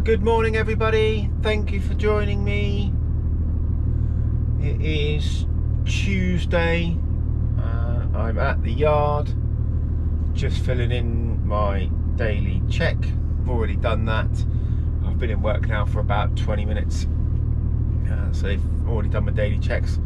Good morning everybody, thank you for joining me. It is Tuesday, I'm at the yard just filling in my daily check. I've already done that. I've been in work now for about 20 minutes, so I've already done my daily checks,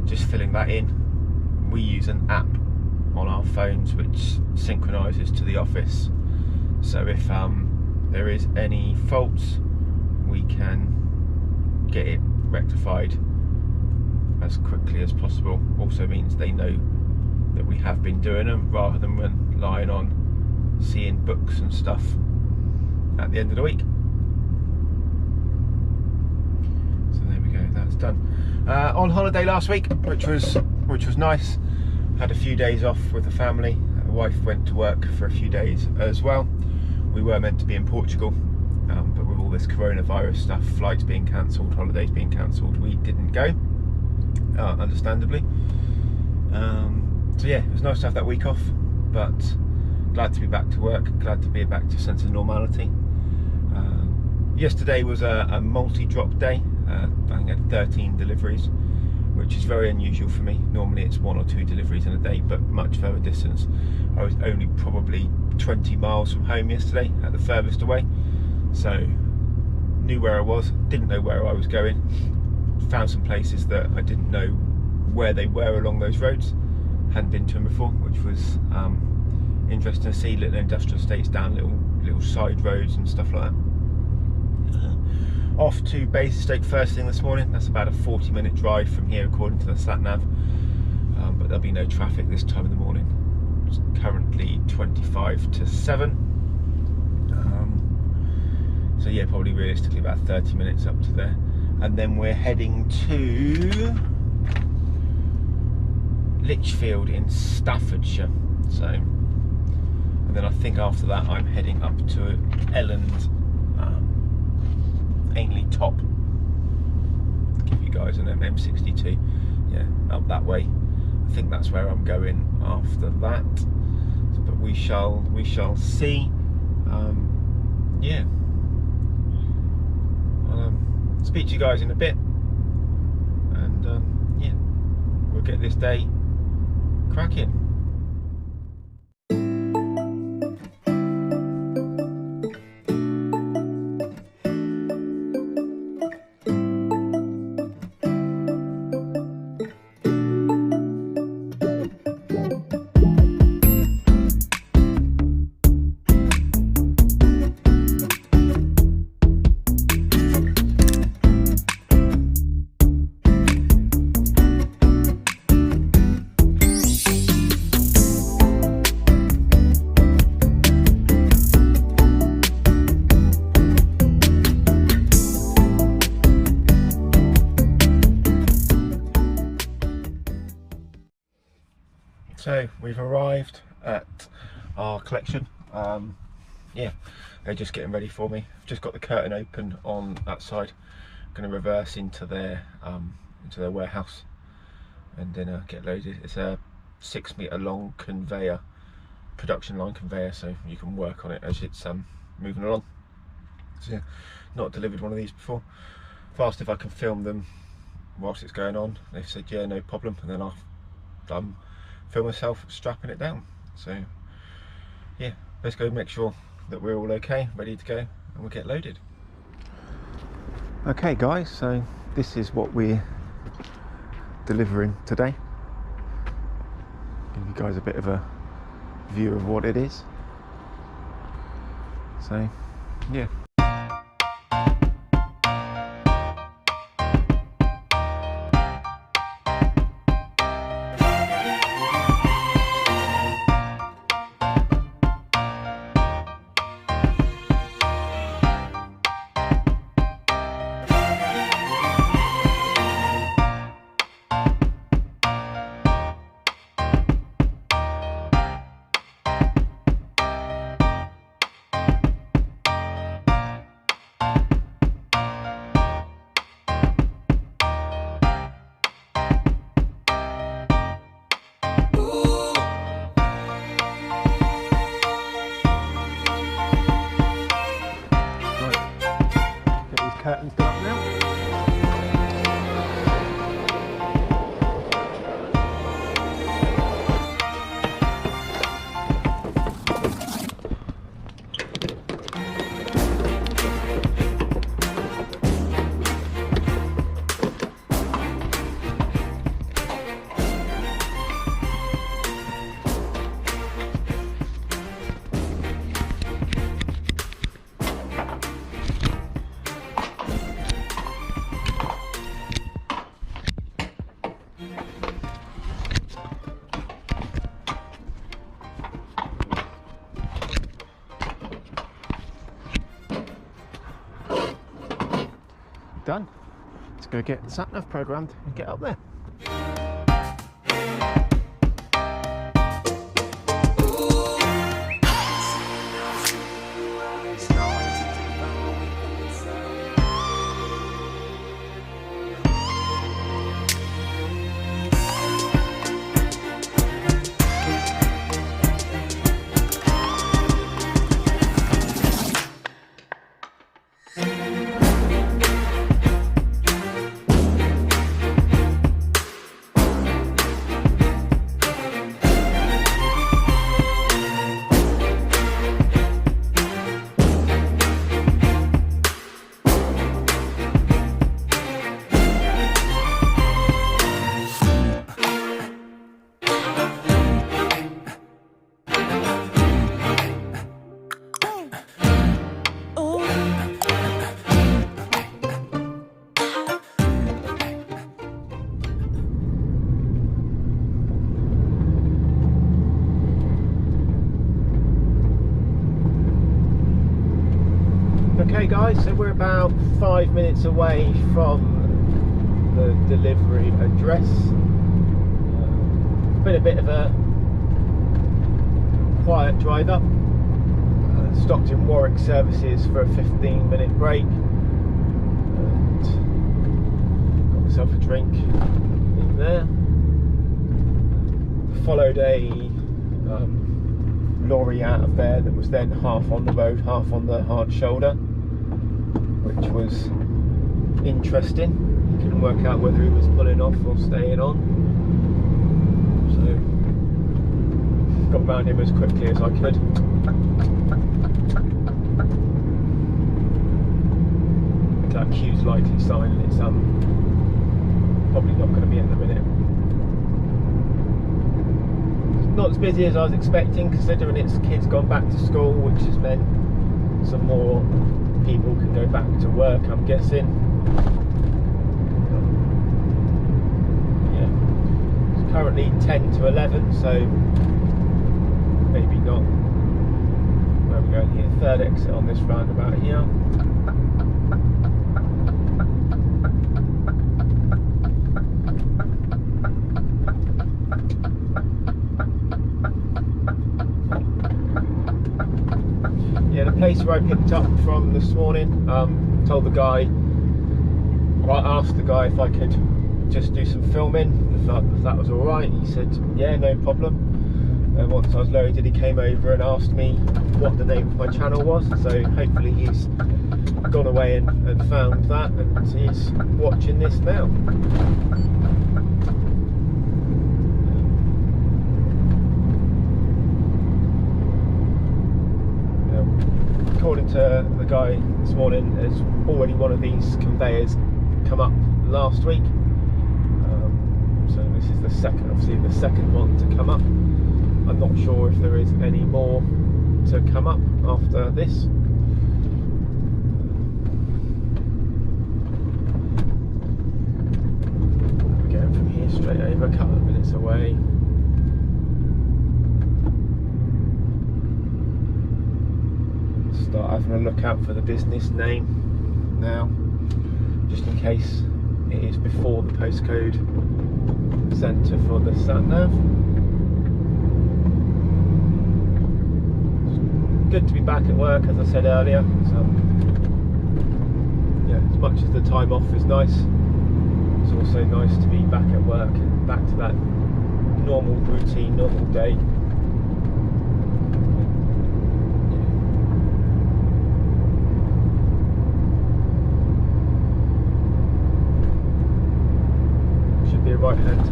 just filling that in. We use an app on our phones which synchronises to the office, so if there is any faults, we can get it rectified as quickly as possible. Also means they know that we have been doing them, rather than relying on seeing books and stuff at the end of the week. So there we go, that's done. On holiday last week, which was nice. Had a few days off with the family. The wife went to work for a few days as well. We were meant to be in Portugal, but with all this coronavirus stuff, flights being cancelled, holidays being cancelled, we didn't go, understandably. So yeah, it was nice to have that week off, but glad to be back to work, glad to be back to a sense of normality. Yesterday was a multi-drop day. I think I had 13 deliveries, which is very unusual for me. Normally it's 1 or 2 deliveries in a day, but much further distance. I was only probably 20 miles from home yesterday, at the furthest away, so knew where I was, didn't know where I was going. Found some places that I didn't know where they were along those roads, hadn't been to them before, which was interesting to see. Little industrial estates down little side roads and stuff like that. Off to Basingstoke first thing this morning. That's about a 40-minute drive from here according to the sat nav, but there'll be no traffic this time of the morning. It's currently 25 to 7, so yeah, probably realistically about 30 minutes up to there, and then we're heading to Lichfield in Staffordshire. So, and then I think after that I'm heading up to Elland, Ainley Top, to give you guys an M62, yeah, up that way. I think that's where I'm going after that, but we shall see. Yeah, I'll speak to you guys in a bit, and yeah, we'll get this day cracking. So we've arrived at our collection. Yeah, they're just getting ready for me. I've just got the curtain open on that side. I'm going to reverse into their warehouse and then get loaded. It's a 6 metre long conveyor, production line conveyor, so you can work on it as it's moving along. So yeah, not delivered one of these before. I've asked if I can film them whilst it's going on. They've said yeah, no problem, and then I'll film myself strapping it down. So yeah, let's go make sure that we're all okay, ready to go, and we'll get loaded. Okay guys, so this is what we're delivering today. Give you guys a bit of a view of what it is. So yeah. curtains go up now. Done. Let's go get the sat nav programmed and get up there. Okay guys, so we're about 5 minutes away from the delivery address. Been a bit of a quiet drive up. Stopped in Warwick Services for a 15-minute break and got myself a drink in there. Followed a lorry out of there that was then half on the road, half on the hard shoulder, which was interesting. You couldn't work out whether he was pulling off or staying on, so got round him as quickly as I could. That queue's likely sign, and it's probably not going to be in a minute. Not as busy as I was expecting, considering its kids gone back to school, which has meant some more people can go back to work, I'm guessing. Yeah, it's currently 10 to 11, so maybe not. Where are we going here? Third exit on this roundabout here. Yeah, the place where I picked up from this morning, told the guy, well, I asked the guy if I could just do some filming, if that was alright. He said, yeah, no problem. And once I was loaded, he came over and asked me what the name of my channel was, so hopefully he's gone away and found that, and he's watching this now. According to the guy this morning, there's already one of these conveyors come up last week, so this is the second, obviously the second one to come up. I'm not sure if there is any more to come up after this. We're going from here straight over, a couple of minutes away. Start having a look out for the business name now, just in case it is before the postcode centre for the sat nav. Good to be back at work, as I said earlier. So, yeah, as much as the time off is nice, it's also nice to be back at work and back to that normal routine, normal day.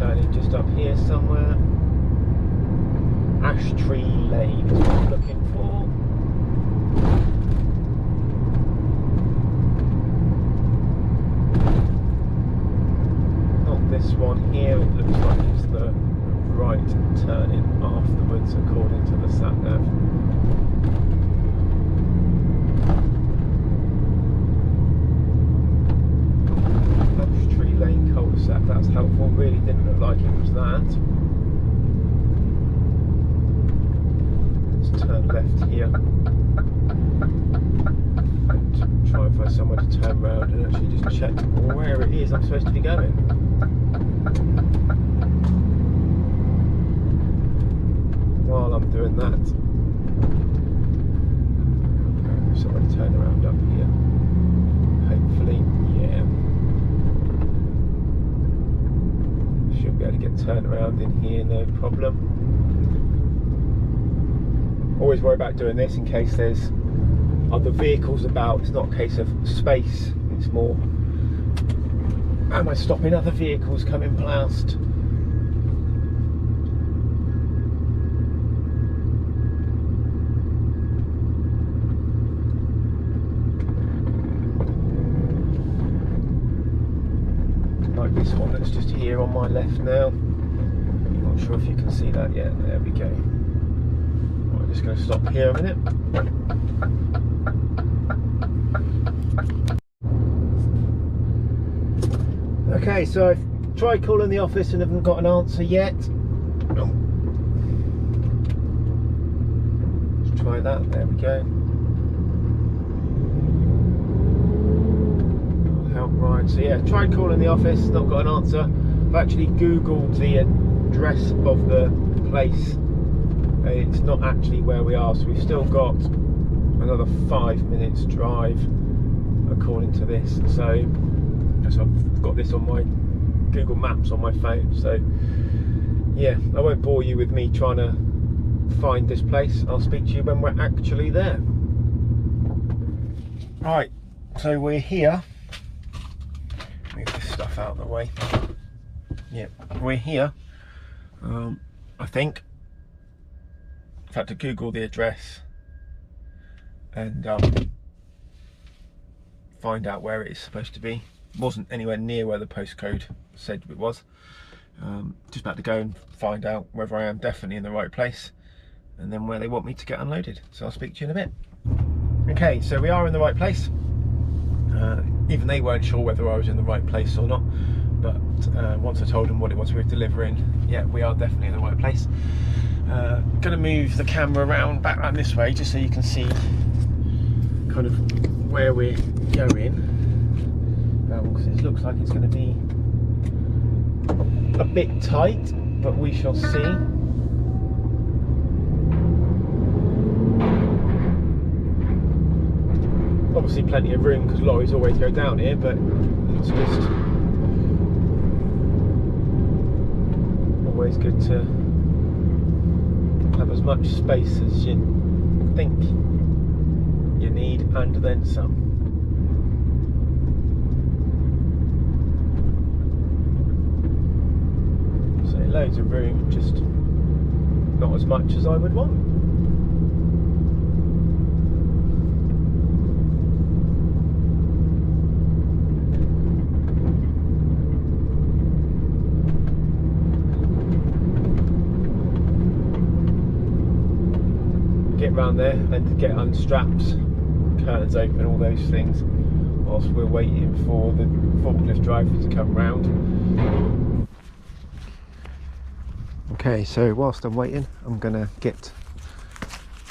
turning just up here somewhere. Ash Tree Lane is what I'm looking for. Not this one here, it looks like it's the right turning afterwards according to the sat nav. Ash Tree Lane cul-de-sac, that's helpful. Really didn't look like it was that. Let's turn left here and try and find somewhere to turn around and actually just check where it is I'm supposed to be going. While I'm doing that, somewhere to turn around up here. Hopefully, yeah. Should be able to get turned around in here, no problem. Always worry about doing this in case there's other vehicles about. It's not a case of space, it's more, am I stopping other vehicles coming past? Like this one that's just here on my left now. Not sure if you can see that yet. There we go. Just going to stop here a minute. Okay, so I've tried calling the office and haven't got an answer yet. Let's try that. There we go. That'll help, right. So yeah, tried calling the office, not got an answer. I've actually Googled the address of the place. It's not actually where we are, so we've still got another 5 minutes drive according to this. So I've got this on my Google Maps on my phone, so yeah, I won't bore you with me trying to find this place. I'll speak to you when we're actually there. Right, so we're here. Move this stuff out of the way. Yeah, we're here. I think I've had to Google the address and find out where it is supposed to be. It wasn't anywhere near where the postcode said it was. Just about to go and find out whether I am definitely in the right place and then where they want me to get unloaded. So I'll speak to you in a bit. Okay, so we are in the right place. Even they weren't sure whether I was in the right place or not, but once I told them what it was we were delivering, yeah, we are definitely in the right place. Going to move the camera around back around this way just so you can see kind of where we're going, because it looks like it's going to be a bit tight, but we shall see. Obviously plenty of room because lorries always go down here, but it's just always good to have as much space as you think you need and then some. So loads of room, just not as much as I would want. Get round there and to get unstrapped, curtains open, all those things, whilst we're waiting for the forklift driver to come round. Okay, so whilst I'm waiting, I'm gonna get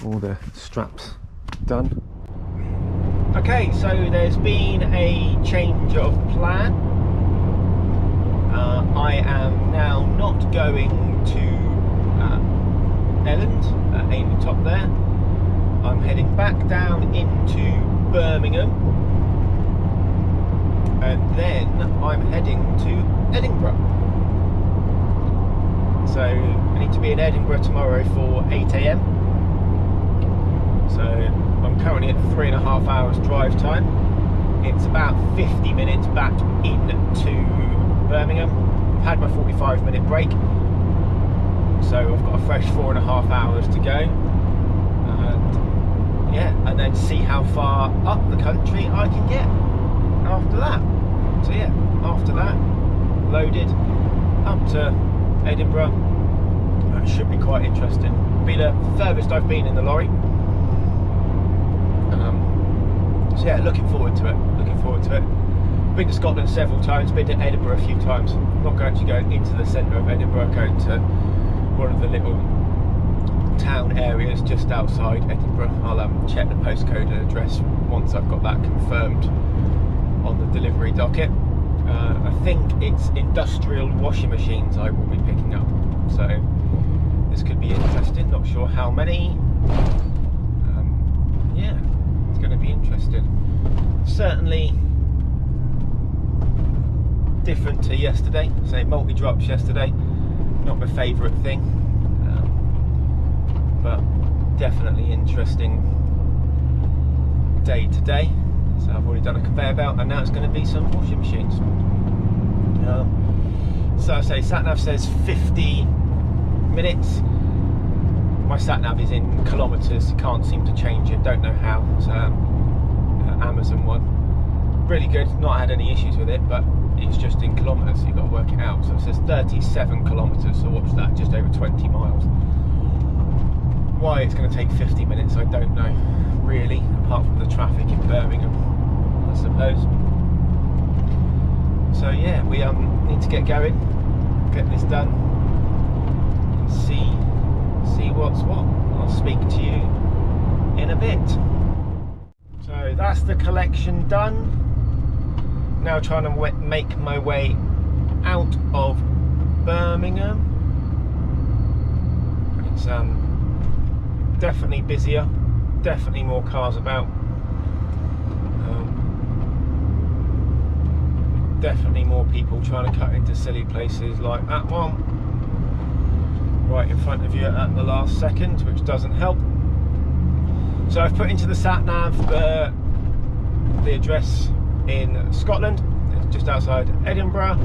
all the straps done. Okay, so there's been a change of plan. I am now not going to Elland, Amy top there. I'm heading back down into Birmingham and then I'm heading to Edinburgh. So I need to be in Edinburgh tomorrow for 8 AM. So I'm currently at 3.5 hours drive time. It's about 50 minutes back into Birmingham. had my 45-minute break, so I've got a fresh 4.5 hours to go, and yeah, and then see how far up the country I can get after that. So yeah, after that, loaded up to Edinburgh. That should be quite interesting. Be the furthest I've been in the lorry. So yeah, looking forward to it. Been to Scotland several times, been to Edinburgh a few times. Not going to go into the centre of Edinburgh, going to one of the little town areas just outside Edinburgh. I'll check the postcode and address once I've got that confirmed on the delivery docket. I think it's industrial washing machines I will be picking up, so this could be interesting. Not sure how many. Yeah, it's going to be interesting. Certainly different to yesterday. Say multi-drops yesterday, not my favourite thing, but definitely interesting day today. So I've already done a conveyor belt, and now it's going to be some washing machines. So I say sat nav says 50 minutes. My sat nav is in kilometres. Can't seem to change it. Don't know how. It's Amazon one. Really good. Not had any issues with it, but it's just in kilometres. You've got to work it out. So it says 37 kilometres. So what's that? Just over 20 miles. Why it's going to take 50 minutes, I don't know. Really, apart from the traffic in Birmingham, I suppose. So yeah, we need to get going, get this done, and see what's what. I'll speak to you in a bit. So that's the collection done. Now trying to make my way out of Birmingham. It's definitely busier, definitely more cars about. Definitely more people trying to cut into silly places like that one right in front of you at the last second, which doesn't help. So I've put into the sat nav the address in Scotland. It's just outside Edinburgh,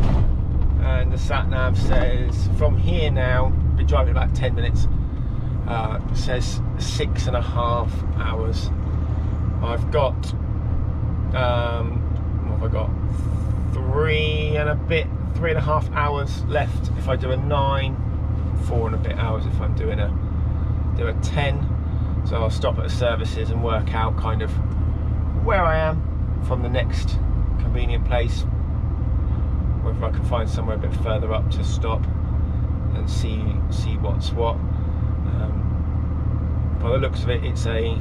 and the sat nav says from here now, been driving about 10 minutes, says 6.5 hours. I've got what have I got? 3.5 hours left if I do a 9, 4 and a bit hours if I'm doing a 10. So I'll stop at the services and work out kind of where I am from the next convenient place, whether I can find somewhere a bit further up to stop and see what's what. By the looks of it, it's a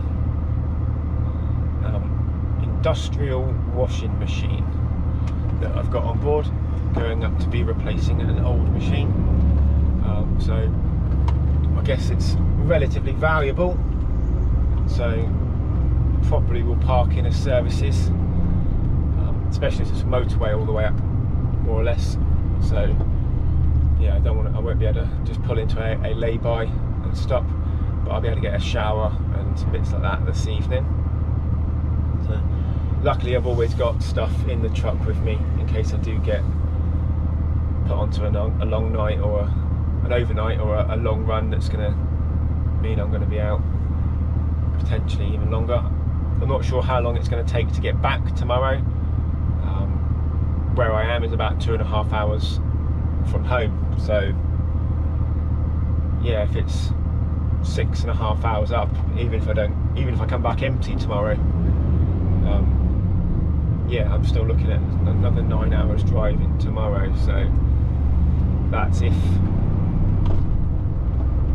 industrial washing machine that I've got on board, going up to be replacing an old machine. So I guess it's relatively valuable, so probably will park in a services, especially if it's a motorway all the way up, more or less. So yeah, I won't be able to just pull into a lay-by and stop, but I'll be able to get a shower and bits like that this evening. So luckily I've always got stuff in the truck with me in case I do get put onto a long night or an overnight or a long run that's going to mean I'm going to be out potentially even longer. I'm not sure how long it's going to take to get back tomorrow. Where I am is about 2.5 hours from home, so yeah, if it's 6.5 hours up, even if I come back empty tomorrow, yeah, I'm still looking at another 9 hours driving tomorrow. So that's if,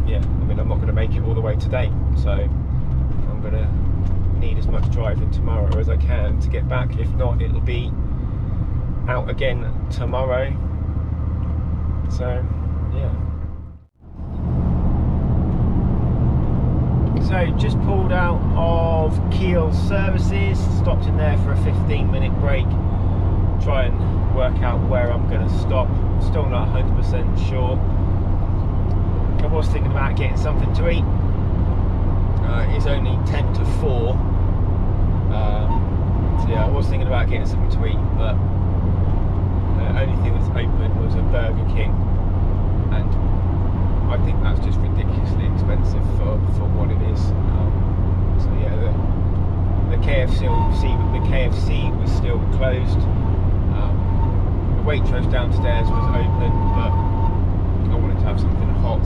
yeah, I mean, I'm not going to make it all the way today, so I'm going to need as much driving tomorrow as I can to get back. If not, it'll be out again tomorrow. So yeah. So just pulled out of Kiel services, stopped in there for a 15-minute break, try and work out where I'm going to stop. Still not 100% sure. I was thinking about getting something to eat. It's only 10 to 4, so yeah, I was thinking about getting something to eat, but the only thing that's open was a Burger King, and I think that's just ridiculously expensive for what it is. So yeah, the KFC was still closed. The Waitrose downstairs was open, but I wanted to have something hot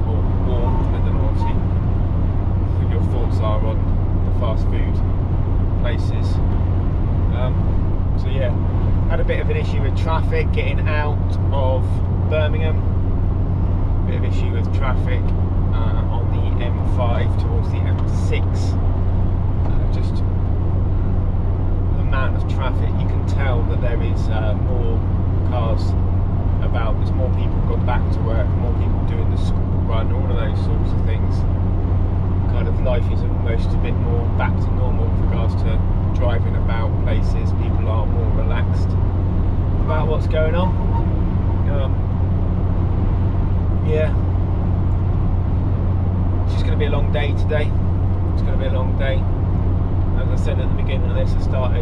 or warm, depending on obviously what your thoughts are on the fast food places. So yeah, had a bit of an issue with traffic getting out of Birmingham. Bit of issue with traffic on the M5 towards the M6. Just the amount of traffic, you can tell that there is more cars about. There's more people gone back to work, more people doing the school run, all of those sorts of things. Kind of life is almost a bit more back to normal with regards to driving about places. People are more relaxed about what's going on. Yeah, it's just going to be a long day today. It's going to be a long day. As I said at the beginning of this, it's about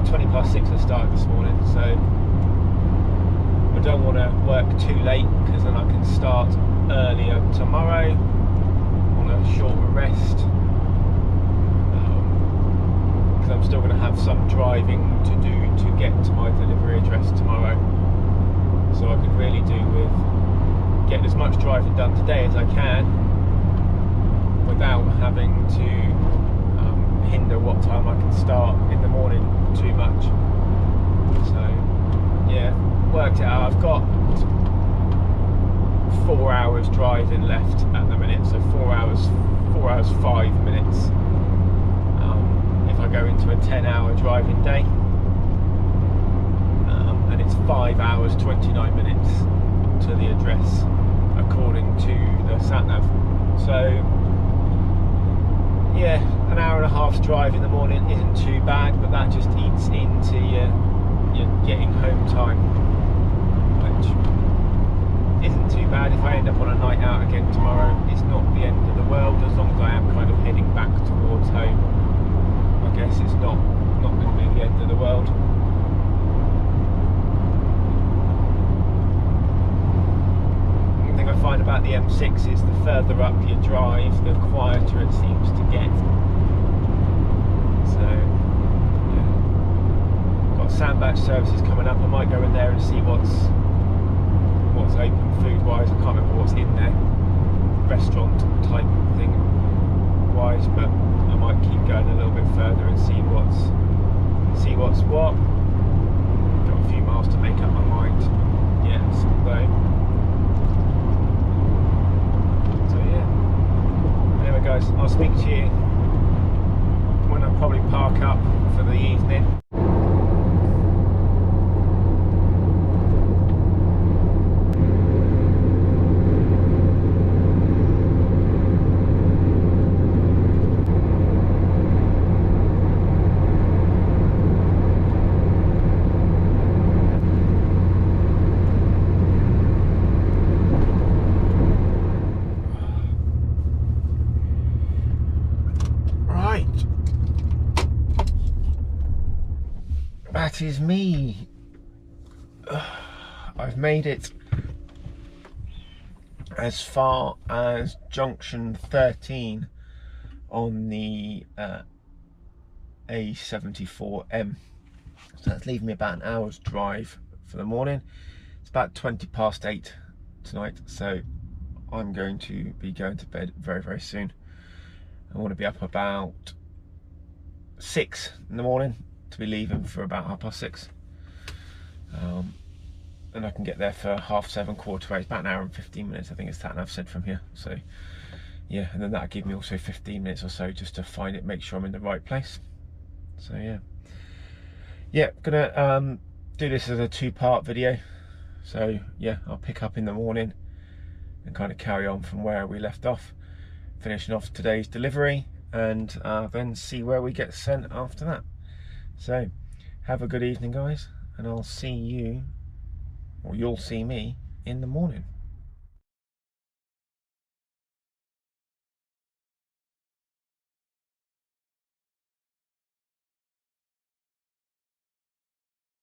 20 past 6 I started this morning, so I don't want to work too late, because then I can start earlier tomorrow on a shorter rest, because I'm still going to have some driving to do to get to my delivery address tomorrow. So I could really do with getting as much driving done today as I can without having to hinder what time I can start in the morning too much. So yeah, worked it out. I've got 4 hours driving left at the minute, so 4 hours 5 minutes if I go into a 10-hour driving day, and it's 5 hours 29 minutes to the address according to the sat nav. So yeah, an hour and a half's drive in the morning isn't too bad, but that just eats into your getting home time, which isn't too bad. If I end up on a night out again tomorrow, it's not the end of the world, as long as I am kind of heading back towards home. I guess it's not going to be the end of the world. One thing I find about the M6 is the further up you drive, the quieter it seems to get. So yeah, got sandbag services coming up. I might go in there and see what's open food wise. I can't remember what's in there, restaurant type thing wise, but I might keep going a little bit further and see what's what. Got a few miles to make up my mind. Yeah, so yeah. Anyway guys, I'll speak to you when I probably park up for the evening. That is me. I've made it as far as junction 13 on the A74M. So that's leaving me about an hour's drive for the morning. It's about 20 past 8 tonight, so I'm going to be going to bed very, very soon. I want to be up about 6 in the morning to be leaving for about 6:30, and I can get there for 7:30, 8:15. It's about an hour and 15 minutes, I think it's that, and I've said from here. So yeah, and then that'll give me also 15 minutes or so just to find it, make sure I'm in the right place. So yeah, gonna do this as a 2-part video. So yeah, I'll pick up in the morning and kind of carry on from where we left off, finishing off today's delivery, and then see where we get sent after that. So have a good evening guys, and I'll see you, or you'll see me, in the morning.